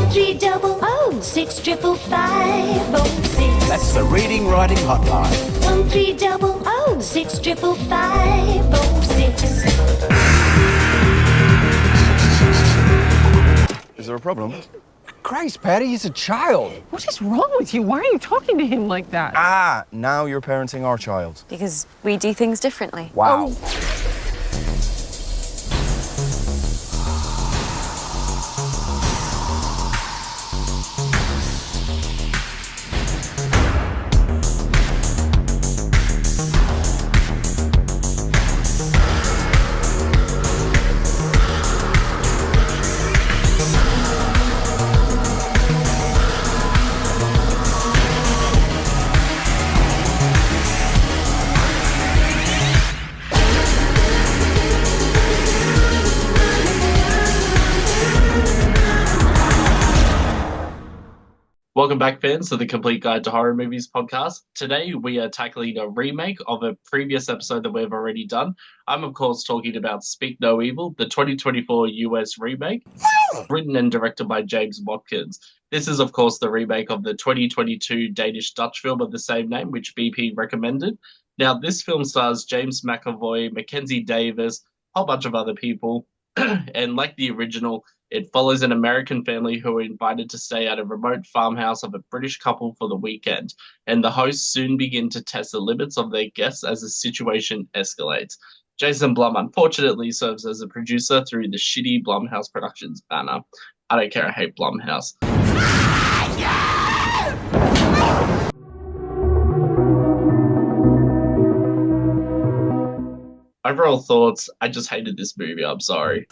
1-300-655-506. That's the reading writing hotline. 1-300-655-506. Is there a problem? Christ, Patty, he's a child. What is wrong with you? Why are you talking to him like that? Ah, now you're parenting our child. Because we do things differently. Wow. Welcome back, fans, to the Complete Guide to Horror Movies podcast. Today, we are tackling a remake of a previous episode that we've already done. I'm, of course, talking about Speak No Evil, the 2024 US remake, written and directed by James Watkins. This is, of course, the remake of the 2022 Danish-Dutch film of the same name, which BP recommended. Now, this film stars James McAvoy, Mackenzie Davis, a whole bunch of other people, and like the original, it follows an American family who are invited to stay at a remote farmhouse of a British couple for the weekend, and the hosts soon begin to test the limits of their guests as the situation escalates. Jason Blum unfortunately serves as a producer through the shitty Blumhouse Productions banner. I don't care, I hate Blumhouse. Overall thoughts, I just hated this movie, I'm sorry.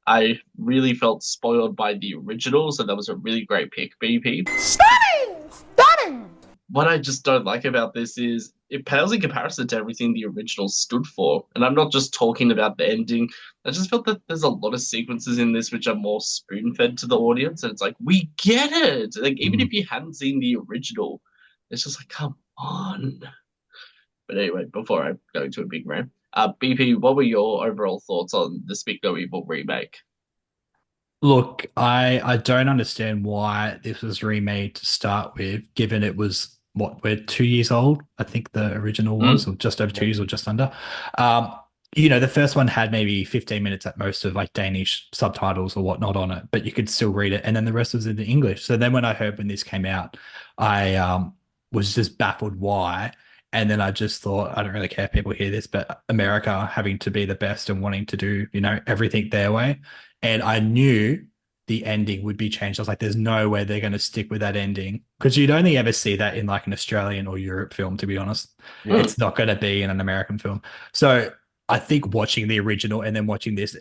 I really felt spoiled by the original, so that was a really great pick, BP. Stunning! What I just don't like about this is it pales in comparison to everything the original stood for. And I'm not just talking about the ending. I just felt that there's a lot of sequences in this which are more spoon-fed to the audience. And it's like, we get it! Like, even if you hadn't seen the original, it's just like, come on. But anyway, before I go into a big rant, BP, what were your overall thoughts on the Speak No Evil remake? Look, I don't understand why this was remade to start with, given it was, we're 2 years old, I think the original was, or just over 2 years or just under. The first one had maybe 15 minutes at most of like Danish subtitles or whatnot on it, but you could still read it. And then the rest was in the English. So then when I heard when this came out, I was just baffled why. And then I just thought, I don't really care if people hear this, but America having to be the best and wanting to do, everything their way. And I knew the ending would be changed. I was like, there's no way they're going to stick with that ending. Because you'd only ever see that in like an Australian or Europe film, to be honest. Yeah. It's not going to be in an American film. So I think watching the original and then watching this,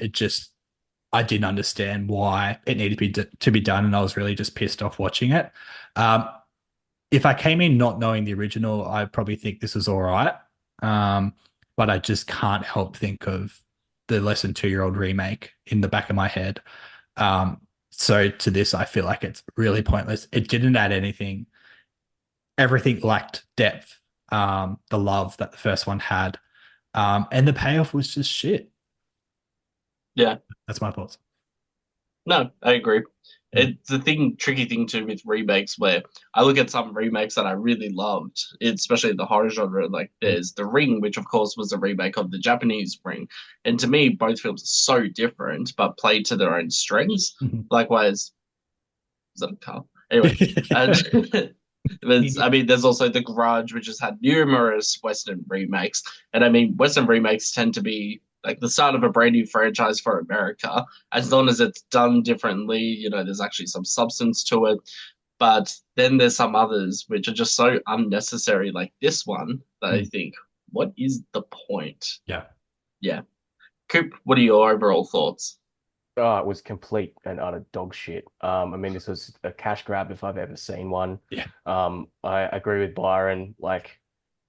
I didn't understand why it needed to be done. And I was really just pissed off watching it. If I came in not knowing the original, I probably think this is all right. But I just can't help think of the less than 2-year-old remake in the back of my head. So to this, I feel like it's really pointless. It didn't add anything. Everything lacked depth, the love that the first one had. And the payoff was just shit. Yeah. That's my thoughts. No, I agree. It's the tricky thing too with remakes where I look at some remakes that I really loved, especially in the horror genre. Like there's The Ring, which of course was a remake of the Japanese Ring. And to me, both films are so different, but play to their own strengths. Likewise, is that a car? Anyway, there's also The Grudge, which has had numerous Western remakes. And I mean, Western remakes tend to be like the start of a brand new franchise for America, as long as it's done differently, there's actually some substance to it. But then there's some others which are just so unnecessary, like this one, that I think, what is the point? Yeah. Yeah. Coop, what are your overall thoughts? It was complete and utter dog shit. This was a cash grab if I've ever seen one. Yeah. I agree with Byron. Like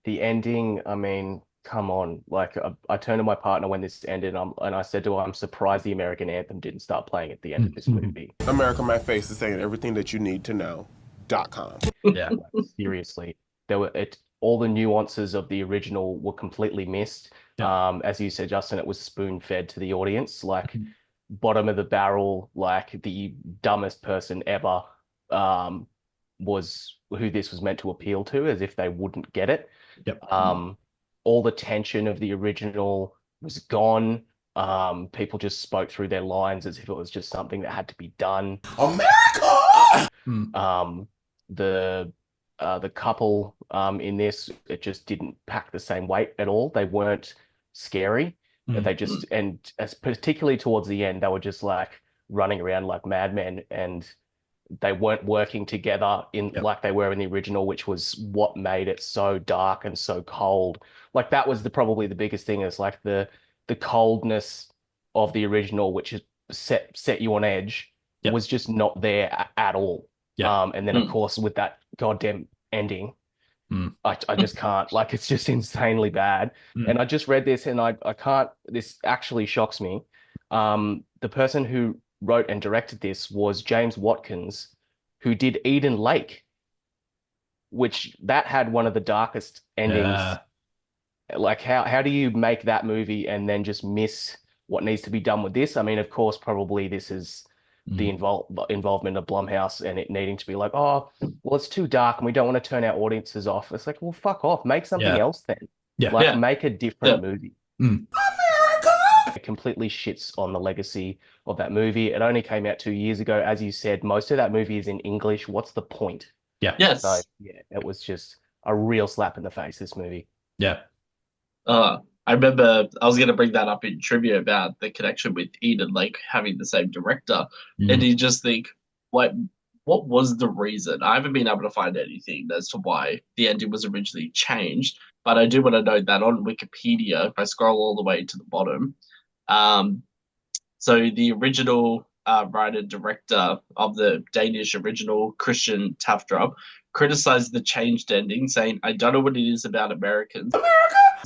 the ending, come on. Like I turned to my partner when this ended and I said to her, I'm surprised the American anthem didn't start playing at the end of this movie. America My Face is saying everything that you need to know.com. Yeah. Seriously. All the nuances of the original were completely missed. Yeah. As you said, Justin, it was spoon-fed to the audience. Like bottom of the barrel, like the dumbest person ever, was who this was meant to appeal to, as if they wouldn't get it. Yep. All the tension of the original was gone. People just spoke through their lines as if it was just something that had to be done. America! The couple in this, it just didn't pack the same weight at all. They weren't scary. They just, and as particularly towards the end, they were just like running around like madmen, and they weren't working together like they were in the original, which was what made it so dark and so cold. Like that was probably the biggest thing, is like the coldness of the original, which is set you on edge, was just not there at all. And then of course with that goddamn ending, I just can't, like, it's just insanely bad. And I just read this and I can't, this actually shocks me. The person who wrote and directed this was James Watkins, who did Eden Lake, which that had one of the darkest endings. Like how do you make that movie and then just miss what needs to be done with this? I mean, of course, probably this is the involvement of Blumhouse and it needing to be like, oh, well, it's too dark and we don't want to turn our audiences off. It's like, well, fuck off. Make something else then. Make a different movie. It completely shits on the legacy of that movie. It only came out 2 years ago. As you said, most of that movie is in English. What's the point? Yes. So, yeah, it was just a real slap in the face, this movie. I remember I was going to bring that up in trivia about the connection with Eden Lake having the same director, and you just think, what was the reason? I haven't been able to find anything as to why the ending was originally changed, but I do want to note that on Wikipedia, if I scroll all the way to the bottom, so the original writer-director of the Danish original, Christian Tafdrup, criticized the changed ending, saying, "I don't know what it is about Americans,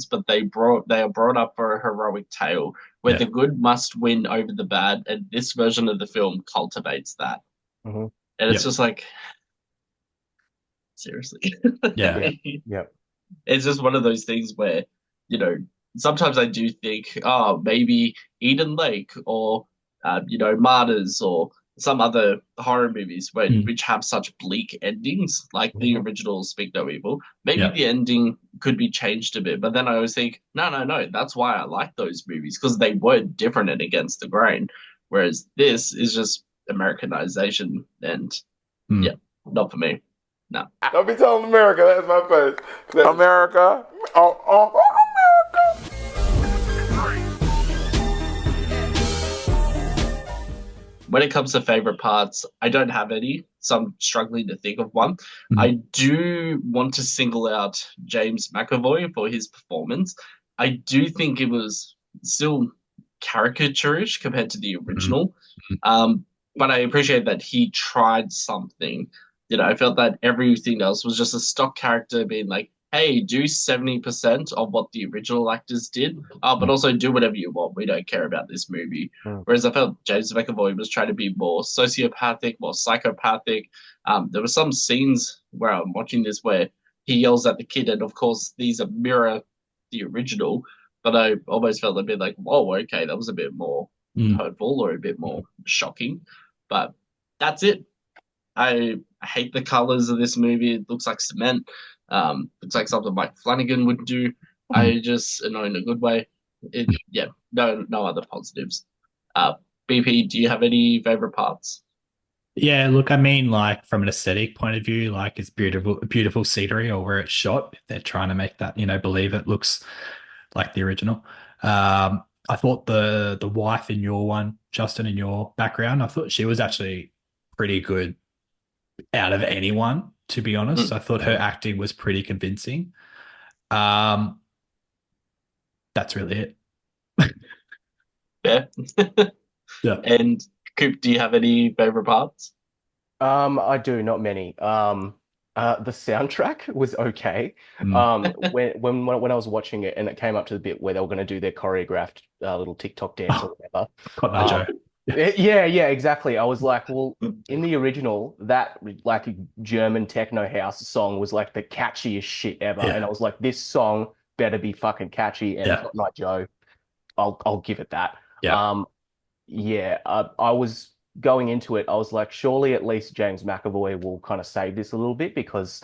but they are brought up for a heroic tale where the good must win over the bad, and this version of the film cultivates that." And it's just like, seriously. It's just one of those things where, you know, sometimes I do think, oh, maybe Eden Lake or, Martyrs or some other horror movies which have such bleak endings, like the original Speak No Evil. Maybe the ending could be changed a bit, but then I always think, no, that's why I like those movies, because they were different and against the grain. Whereas this is just Americanization, and not for me. No. Don't be telling America, that's my face. America. Oh, America. When it comes to favorite parts, I don't have any, so I'm struggling to think of one. I do want to single out James McAvoy for his performance. I do think it was still caricaturish compared to the original, but I appreciate that he tried something. I felt that everything else was just a stock character being like, hey, do 70% of what the original actors did, but also do whatever you want. We don't care about this movie. Whereas I felt James McAvoy was trying to be more sociopathic, more psychopathic. There were some scenes where I'm watching this where he yells at the kid, and of course these are mirror the original, but I almost felt a bit like, whoa, okay, that was a bit more hurtful or a bit more shocking. But that's it. I hate the colors of this movie. It looks like cement. Looks like something Mike Flanagan would do. I just annoy in a good way. No other positives. BP, do you have any favorite parts? Yeah, look, I mean, like from an aesthetic point of view, like it's beautiful scenery or where it's shot. If they're trying to make that, believe it looks like the original. I thought the wife in your one, Justin, in your background, I thought she was actually pretty good out of anyone, to be honest. I thought her acting was pretty convincing. That's really it. Yeah. And Coop, do you have any favorite parts? I do, not many. The soundtrack was okay. When I was watching it and it came up to the bit where they were going to do their choreographed little TikTok dance or whatever. Cotton Eye Joe. Yeah, exactly. I was like, well, in the original, that like German techno house song was like the catchiest shit ever. And I was like, this song better be fucking catchy. And Cotton Eye Joe, I'll give it that. yeah, I was going into it, I was like, surely at least James McAvoy will kind of save this a little bit because,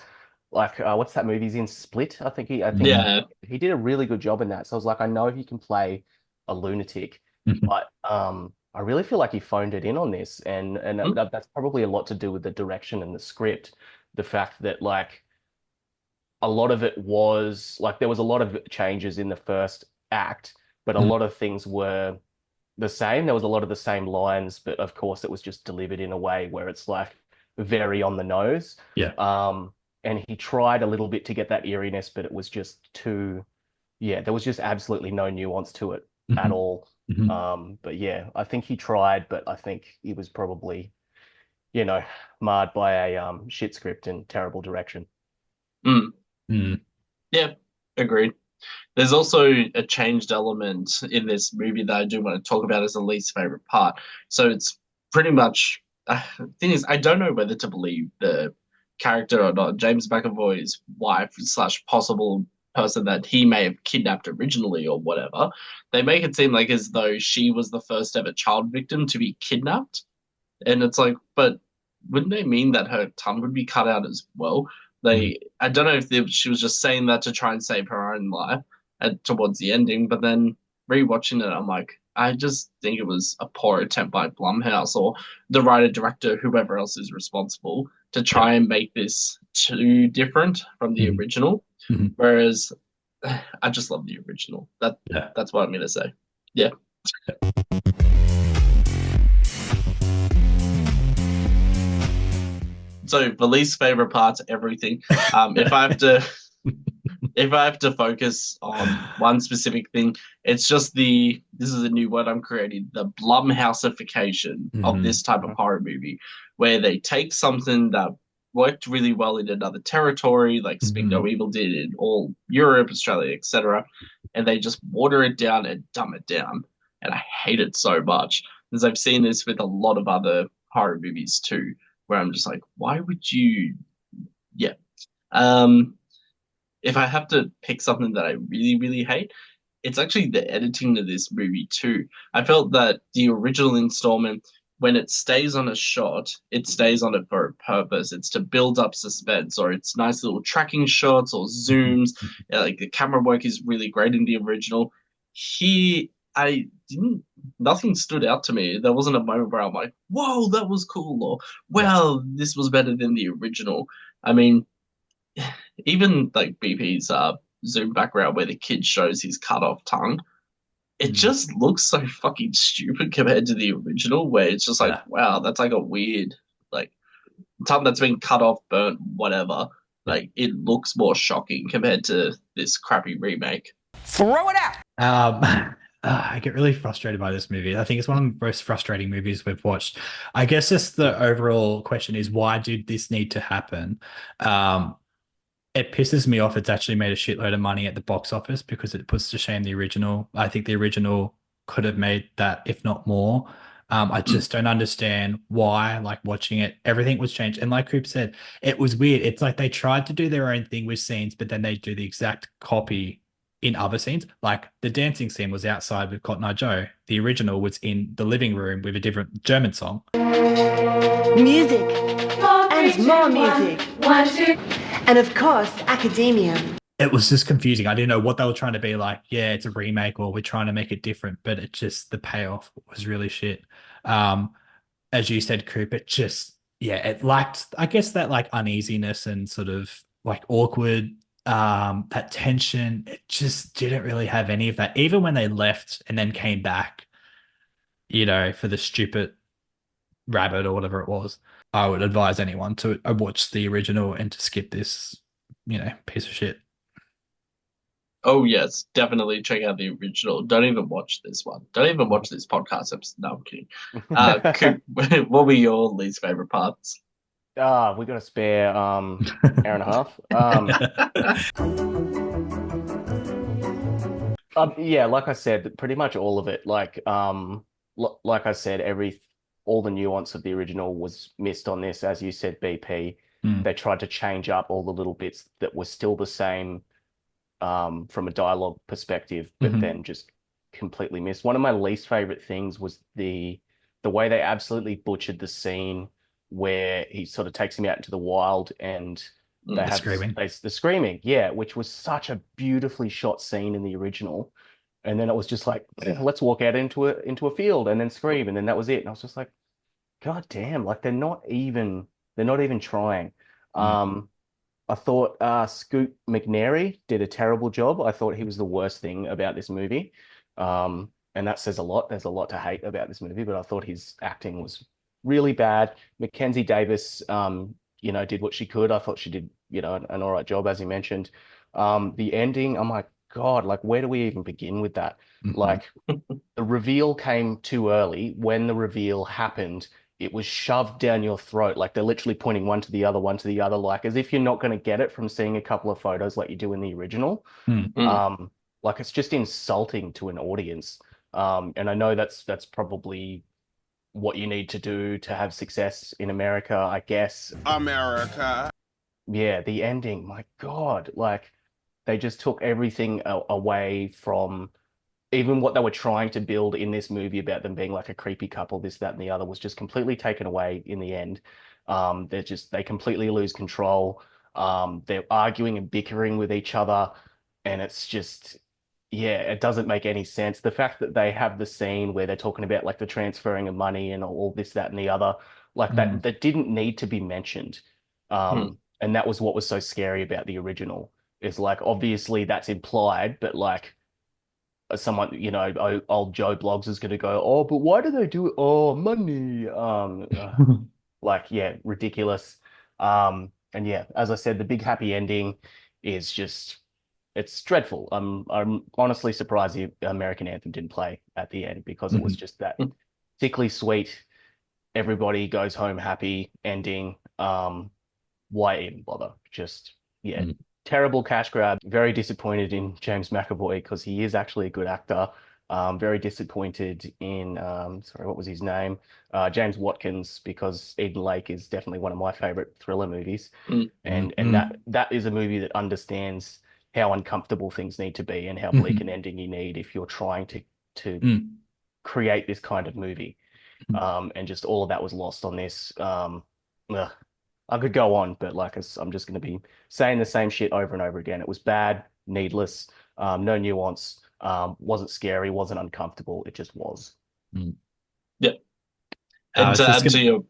like, what's that movie he's in? Split. I think Yeah. he did a really good job in that. So I was like, I know he can play a lunatic, but I really feel like he phoned it in on this, and that's probably a lot to do with the direction and the script. The fact that like a lot of it was like there was a lot of changes in the first act, but a lot of things were the same. There was a lot of the same lines, but of course it was just delivered in a way where it's like very on the nose. Yeah. And he tried a little bit to get that eeriness, but it was just too, yeah, there was just absolutely no nuance to it at all. But yeah, I think he tried, but I think he was probably, marred by a shit script and terrible direction. Yeah, agreed. There's also a changed element in this movie that I do want to talk about as the least favorite part. So it's pretty much the thing is I don't know whether to believe the character or not. James McAvoy's wife slash possible person that he may have kidnapped originally or whatever. They make it seem like as though she was the first ever child victim to be kidnapped. And it's like, but wouldn't they mean that her tongue would be cut out as well? I don't know if she was just saying that to try and save her own life towards the ending, but then rewatching it, I'm like, I just think it was a poor attempt by Blumhouse or the writer, director, whoever else is responsible to try and make this too different from the original. Whereas I just love the original. That's what I'm gonna say. Yeah. So the least favorite parts, everything. If I have to focus on one specific thing, it's just this is a new word I'm creating, the Blumhouseification of this type of horror movie, where they take something that worked really well in another territory, like Speak No Evil did in all Europe, Australia, etc., and they just water it down and dumb it down. And I hate it so much, because I've seen this with a lot of other horror movies too, where I'm just like, why would you? Yeah. If I have to pick something that I really, really hate, it's actually the editing of this movie too. I felt that the original installment, when it stays on a shot, it stays on it for a purpose. It's to build up suspense, or it's nice little tracking shots or zooms. Yeah, like the camera work is really great in the original. Here, nothing stood out to me. There wasn't a moment where I'm like, whoa, that was cool, or wow, this was better than the original. I mean, even like BP's zoom background where the kid shows his cut off tongue, it just looks so fucking stupid compared to the original, where it's just like, wow, that's like a weird, like, tongue that's been cut off, burnt, whatever. Like, it looks more shocking compared to this crappy remake. Throw it out! I get really frustrated by this movie. I think it's one of the most frustrating movies we've watched. I guess just the overall question is, why did this need to happen? It pisses me off. It's actually made a shitload of money at the box office because it puts to shame the original. I think the original could have made that, if not more. I just don't understand why, like watching it, everything was changed. And like Coop said, it was weird. It's like they tried to do their own thing with scenes, but then they do the exact copy in other scenes. Like the dancing scene was outside with Cotton Eye Joe. The original was in the living room with a different German song. Music. And more music. One, two. And of course, academia. It was just confusing. I didn't know what they were trying to be like. Yeah, it's a remake, or we're trying to make it different, but it just, the payoff was really shit. As you said, Coop, it just, yeah, it lacked, I guess, that like uneasiness and sort of like awkward, that tension. It just didn't really have any of that. Even when they left and then came back, for the stupid rabbit or whatever it was, I would advise anyone to watch the original and to skip this, piece of shit. Oh, yes, definitely check out the original. Don't even watch this one. Don't even watch this podcast episode. No, I'm kidding. Coop, what were your least favorite parts? We got a spare hour and a half. Yeah, like I said, pretty much all of it. Like I said, all the nuance of the original was missed on this. As you said, BP, they tried to change up all the little bits that were still the same from a dialogue perspective, but then just completely missed. One of my least favorite things was the way they absolutely butchered the scene where he sort of takes him out into the wild and they The have screaming. the screaming, yeah, which was such a beautifully shot scene in the original. And then it was just like, let's walk out into a field and then scream, and then that was it. And I was just like, God damn, like they're not even trying. Um, I thought Scoot McNairy did a terrible job. I thought he was the worst thing about this movie. And that says a lot. There's a lot to hate about this movie, but I thought his acting was really bad. Mackenzie Davis, did what she could. I thought she did, an all right job, as you mentioned. The ending, oh my God, like where do we even begin with that? Like the reveal came too early. When the reveal happened, it was shoved down your throat. Like they're literally pointing one to the other, like as if you're not going to get it from seeing a couple of photos like you do in the original. Like it's just insulting to an audience. And I know that's probably what you need to do to have success in America, I guess. America. Yeah, the ending, my God, like they just took everything away from even what they were trying to build in this movie about them being like a creepy couple, this, that, and the other was just completely taken away in the end. They completely lose control. They're arguing and bickering with each other, and it's just, yeah, it doesn't make any sense. The fact that they have the scene where they're talking about like the transferring of money and all this, that, and the other, like that didn't need to be mentioned. And that was what was so scary about the original. Is like obviously that's implied, but like someone, old Joe Blogs is going to go, oh, but why do they do it? Oh, money. Like, yeah, ridiculous. And yeah, as I said, the big happy ending is just, it's dreadful. I'm honestly surprised the American anthem didn't play at the end because it was just that sickly sweet, everybody goes home happy ending. Why even bother? Just, yeah. Terrible cash grab. Very disappointed in James McAvoy because he is actually a good actor. Very disappointed in sorry, what was his name? James Watkins, because Eden Lake is definitely one of my favorite thriller movies. And that is a movie that understands how uncomfortable things need to be and how bleak an ending you need if you're trying to create this kind of movie. And just all of that was lost on this. I could go on, but like I'm just going to be saying the same shit over and over again. It was bad, needless, no nuance, wasn't scary, wasn't uncomfortable. It just was. Yeah. And to add to your,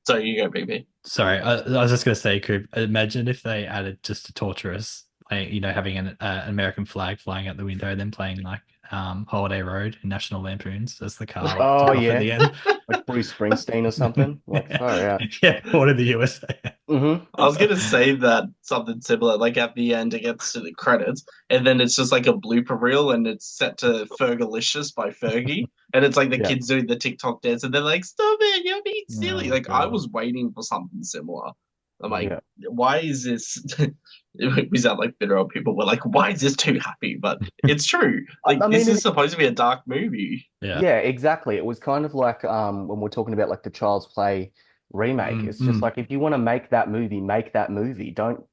sorry, you go, BB. Sorry, I was just going to say, Coop, imagine if they added just to torture us, like, having an American flag flying out the window and then playing like Holiday Road and National Lampoons as the car. Oh, yeah. At the end. Like Bruce Springsteen or something. Like, yeah, Born in the USA. I was going to say that something similar, like at the end it gets to the credits and then it's just like a blooper reel and it's set to Fergalicious by Fergie and it's like the kids doing the TikTok dance and they're like, stop it, you're being silly. Like God. I was waiting for something similar. I'm like, why is this? We sound like bitter old people. We're like, why is this too happy? But it's true. Like, this is supposed to be a dark movie. Yeah, exactly. It was kind of like when we're talking about like the Child's Play remake. It's just like if you want to make that movie, make that movie. Don't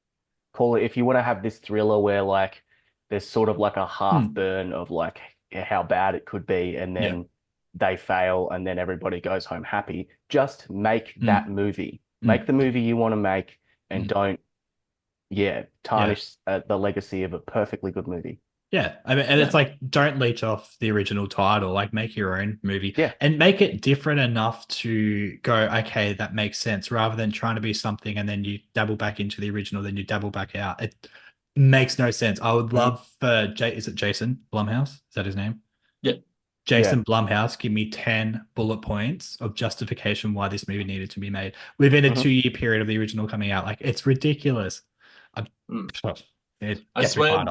call it. If you want to have this thriller where like there's sort of like a half burn of like how bad it could be, and then they fail, and then everybody goes home happy. Just make that movie. Make the movie you want to make, and don't, tarnish the legacy of a perfectly good movie. Yeah, I mean, and it's like, don't leech off the original title. Like, make your own movie, Yeah. and make it different enough to go, okay, that makes sense, rather than trying to be something and then you dabble back into the original, then you dabble back out. It makes no sense. I would love for is it Jason Blumhouse? Is that his name? Yeah. Jason Blumhouse, give me 10 bullet points of justification why this movie needed to be made within a 2-year period of the original coming out. Like, it's ridiculous. I swear,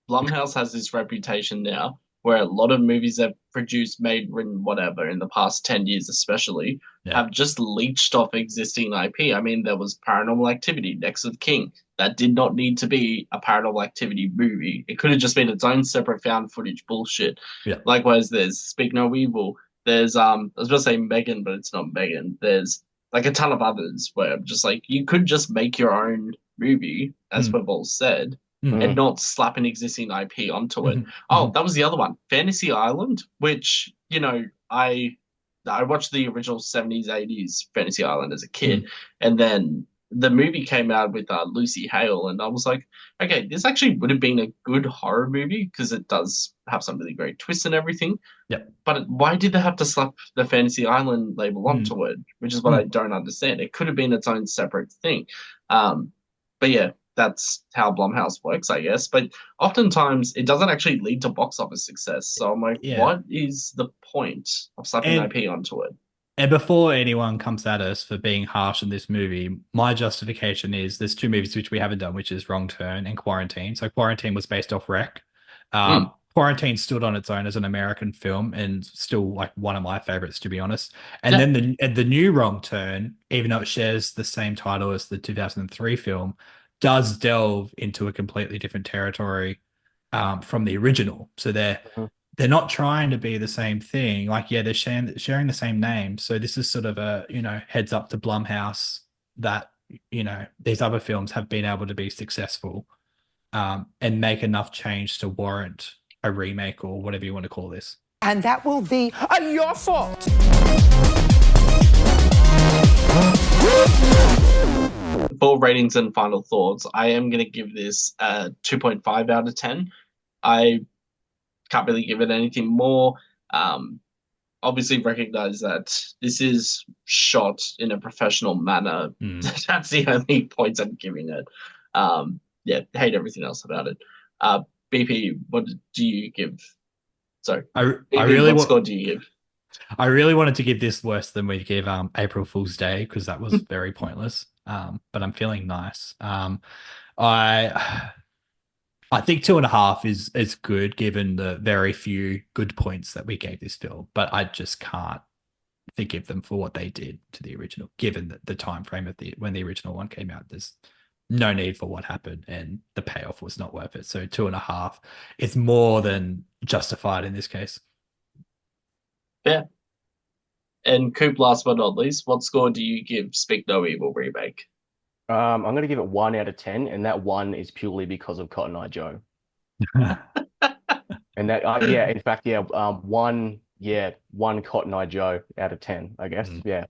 Blumhouse has this reputation now where a lot of movies they've produced, made, written, whatever, in the past 10 years especially, have just leached off existing IP. I mean, there was Paranormal Activity, Next of King. That did not need to be a Paranormal Activity movie. It could have just been its own separate found footage bullshit. Yeah. Likewise, there's Speak No Evil. There's, I was going to say Megan, but it's not Megan. There's like a ton of others where just like, you could just make your own movie, as we've all said, and not slap an existing IP onto it. Mhm. Oh, that was the other one, Fantasy Island, which, you know, I watched the original 70s, 80s Fantasy Island as a kid, and then the movie came out with Lucy Hale, and I was like, okay, this actually would have been a good horror movie because it does have some really great twists and everything. Yep. But why did they have to slap the Fantasy Island label onto it? Which is what I don't understand. It could have been its own separate thing. But yeah, that's how Blumhouse works, I guess. But oftentimes it doesn't actually lead to box office success. So I'm like, what is the point of slapping IP onto it? And before anyone comes at us for being harsh in this movie, my justification is there's two movies which we haven't done, which is Wrong Turn and Quarantine. So Quarantine was based off Wreck. Quarantine stood on its own as an American film and still like one of my favorites, to be honest. And then the new Wrong Turn, even though it shares the same title as the 2003 film, does delve into a completely different territory from the original. So they're not trying to be the same thing. Like, yeah, they're sharing the same name. So this is sort of a, heads up to Blumhouse that, these other films have been able to be successful and make enough change to warrant a remake or whatever you want to call this. And that will be your fault. For ratings and final thoughts, I am going to give this a 2.5 out of 10. I can't really give it anything more. Obviously recognize that this is shot in a professional manner. That's the only points I'm giving it. Hate everything else about it. BP, what do you give? Sorry, what score do you give? I really wanted to give this worse than we gave April Fool's Day because that was very pointless. But I'm feeling nice. I think 2.5 is good given the very few good points that we gave this film, but I just can't forgive them for what they did to the original, given the time frame of when the original one came out. There's no need for what happened, and the payoff was not worth it. So 2.5 is more than justified in this case. Yeah. And Coop, last but not least, what score do you give Speak No Evil Remake? I'm going to give it 1 out of 10, and that 1 is purely because of Cotton Eye Joe. And that, one Cotton Eye Joe out of 10, I guess. Yeah.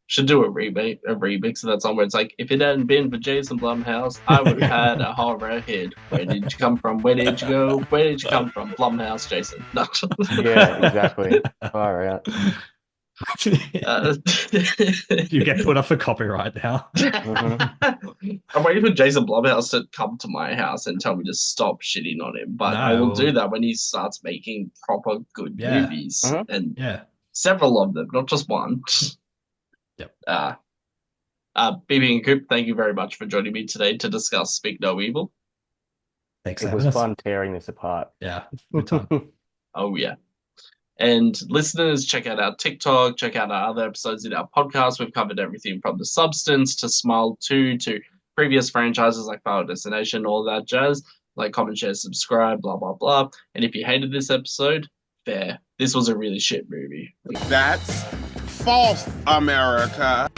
Should do a remix of that song where it's like, if it hadn't been for Jason Blumhouse, I would have had a horror hit. Where did you come from? Where did you go? Where did you come from? Blumhouse, Jason. No. Yeah, exactly. All right. You get put up for copyright now. I'm waiting for Jason Blumhouse to come to my house and tell me to stop shitting on him. But I will do that when he starts making proper good movies. And several of them, not just one. Yep. BB and Coop, thank you very much for joining me today to discuss Speak No Evil. Thanks. It was fun tearing this apart. Yeah. Good time. Oh, yeah. And listeners, check out our TikTok, check out our other episodes in our podcast. We've covered everything from The Substance to Smile 2 to previous franchises like Final Destination, all that jazz. Like, comment, share, subscribe, blah, blah, blah. And if you hated this episode, fair. This was a really shit movie. That's false, America.